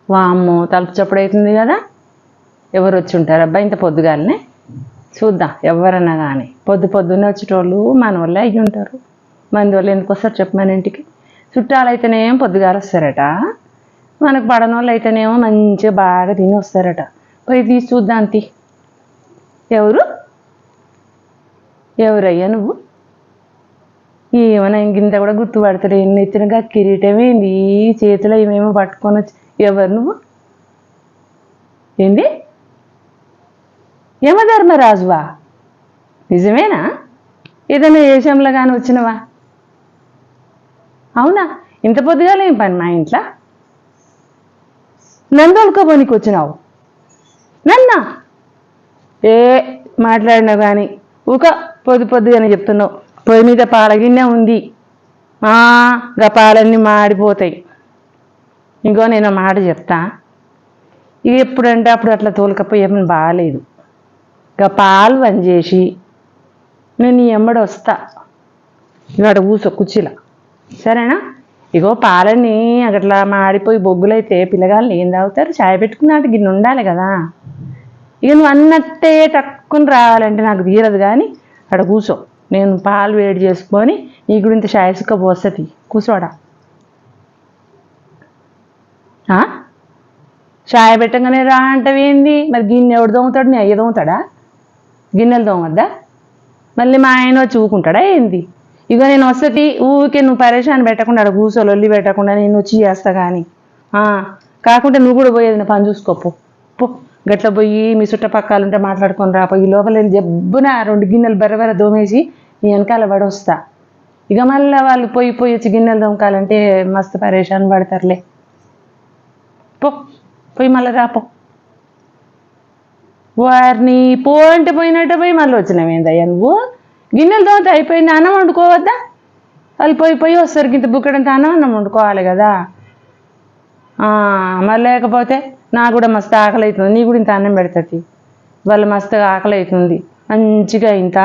వామ్మో తలుపు చప్పుడు అవుతుంది కదా. ఎవరు వచ్చి ఉంటారు అబ్బా ఇంత పొద్దుగాలనే? చూద్దాం ఎవరన్నా కానీ. పొద్దున్నే వచ్చేటోళ్ళు మన వాళ్ళే అయ్యి ఉంటారు. మంది వాళ్ళు ఎందుకు వస్తారు చెప్పు మన ఇంటికి? చుట్టాలు అయితేనేమో పొద్దుగాల వస్తారట, మనకు పడని వాళ్ళు అయితేనేమో మంచిగా బాగా తిని వస్తారట. పోయి తీసి చూద్దాం అంతి. ఎవరయ్యా నువ్వు? ఏమన్నా ఇంకింత కూడా గుర్తుపడతాడు. ఎన్నెత్తినగా కిరీటం ఏంది, చేతిలో ఏమేమో పట్టుకొని వచ్చి. ఎవరు నువ్వు? ఏంది? యమధర్మరాజువా? నిజమేనా? ఏదైనా ఏషంలో కానీ వచ్చినవా? అవునా? ఇంత పొద్దుగాల ఏం పని మా ఇంట్లో? నన్ను తోలుకోపోనికి వచ్చినావు? నన్నా? మాట్లాడినావు కానీ ఊక పొద్దుగానే చెప్తున్నావు. పొయ్యి మీద పాలగిన్నె ఉంది, గా పాలన్నీ మాడిపోతాయి. ఇంకో నేను మాట చెప్తా, ఇవి ఎప్పుడంటే అప్పుడు అట్లా తోలుకపోయి ఏమైనా బాగాలేదు. గా పాలు బంద్ చేసి నేను నీ ఎమ్మడి వస్తా. ఇవాడ కూర్చో కుర్చీలో, సరేనా? ఇగో పాలన్నీ అట్లా మాడిపోయి బొగ్గులైతే పిల్లగాళ్ళు ఏం తాగుతారు? చాయ్ పెట్టుకున్నట్టు గిన్నె ఉండాలి కదా. ఇక నువ్వు అన్నట్టే టక్కుని రావాలంటే నాకు తీరదు. కానీ అక్కడ కూర్చో, నేను పాలు వేడి చేసుకొని నీ గురించి చాయ్ సుక్క పోస్తుంది. కూర్చోడా? చాయ్ పెట్టగానే రా అంటవేంది? మరి గిన్నె ఎవడు దోముతాడు? నీ అయ్య దోముతాడా? గిన్నెలు దోమద్దా? మళ్ళీ మా ఆయన వచ్చి ఊకుంటాడా ఏంది? ఇక నేను వస్తుంది ఊరికే నువ్వు పరేషాన్ పెట్టకుండా అక్కడ కూర్చో, లొల్లి పెట్టకుండా నేను వచ్చి చేస్తా. కానీ కాకుంటే నువ్వు కూడా పోయేది నా పని చూసుకోపో. పో గట్ల పోయి మీ చుట్టపక్కలుంటే మాట్లాడుకొని రాపోయి లోపల జబ్బున 2 గిన్నెలు బెర్రబెర్ర దోమేసి నీ వెనకాల పడొస్తా. ఇక మళ్ళీ వాళ్ళు పోయి వచ్చి గిన్నెలు దోమకాలంటే మస్తు పరేషాన్ పడతారులే. పోయి మళ్ళీ రాపో. వారిని అంటే పోయినట్టే పోయి మళ్ళీ వచ్చినావేందయ్యా నువ్వు? గిన్నెలు దోమతే అయిపోయింది, అన్నం వండుకోవద్దా? వాళ్ళు పోయి వస్తారు, ఇంత బుక్కడంత అన్నం వండుకోవాలి కదా. మరి లేకపోతే నాకు కూడా మస్తు ఆకలి అవుతుంది, నీ కూడా ఇంత అన్నం పెడుతుంది. వాళ్ళు మస్తుగా ఆకలి అవుతుంది. మంచిగా ఇంత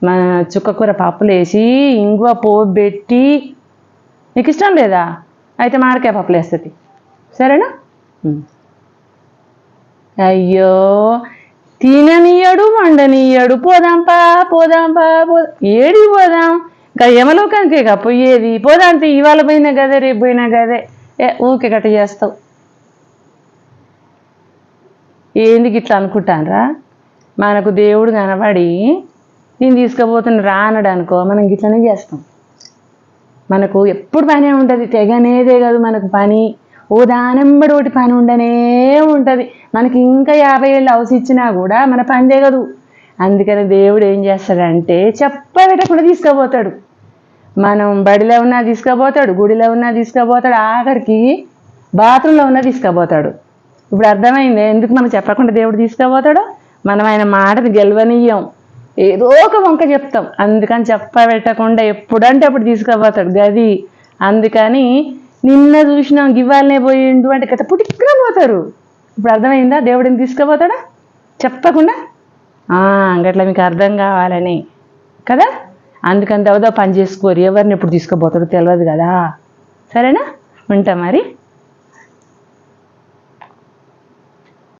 మన చుక్కకూర పప్పులు వేసి ఇంగువ పోపు పెట్టి, నీకు ఇష్టం లేదా? అయితే మామిడికాయ పప్పులు వేస్తుంది, సరేనా? అయ్యో తిననీయడు వండనీయడు. పోదాంపా ఏడికి పోదాం? ఇంకా యమలోకానికే కా పోయేది. పోదాంతే, ఇవాళ పోయినా గదే రేపు పోయినా గదే. ఊకే గట్ట చేస్తావు. ఏందుకు ఇట్లా అనుకుంటానరా? మనకు దేవుడు కనబడి నేను తీసుకుపోతున్న రానడు అనుకో, మనం గిట్లనే చేస్తాం. మనకు ఎప్పుడు పనే ఉంటుంది, తెగనేదే కాదు మనకు పని. ఓ దానంబడి ఒకటి పని ఉండనే ఉంటుంది. మనకి ఇంకా 50 ఏళ్ళు అవసిచ్చినా కూడా మన పని తెగదు. అందుకని దేవుడు ఏం చేస్తాడంటే చెప్పబెట్టకుండా తీసుకుపోతాడు. మనం బడిలో ఉన్నా తీసుకుపోతాడు, గుడిలో ఉన్నా తీసుకుపోతాడు, ఆఖరికి బాత్రూంలో ఉన్నా తీసుకుపోతాడు. ఇప్పుడు అర్థమైంది ఎందుకు మనం చెప్పకుండా దేవుడు తీసుకుపోతాడో? మనం ఆయన మాటని గెలవనీయం, ఏదో ఒక వంక చెప్తాం. అందుకని చెప్పబెట్టకుండా ఎప్పుడంటే అప్పుడు తీసుకుపోతాడు గది. అందుకని నిన్న చూసినాం గివ్వాలనే పోయిండు అంటే గత పుట్టిగా పోతారు. ఇప్పుడు అర్థమైందా దేవుడిని తీసుకుపోతాడా చెప్పకుండా? గట్లా మీకు అర్థం కావాలని కదా. అందుకని దవదా పని చేసుకోరు, ఎవరిని ఎప్పుడు తీసుకుపోతాడో తెలియదు కదా. సరేనా? ఉంటా మరి.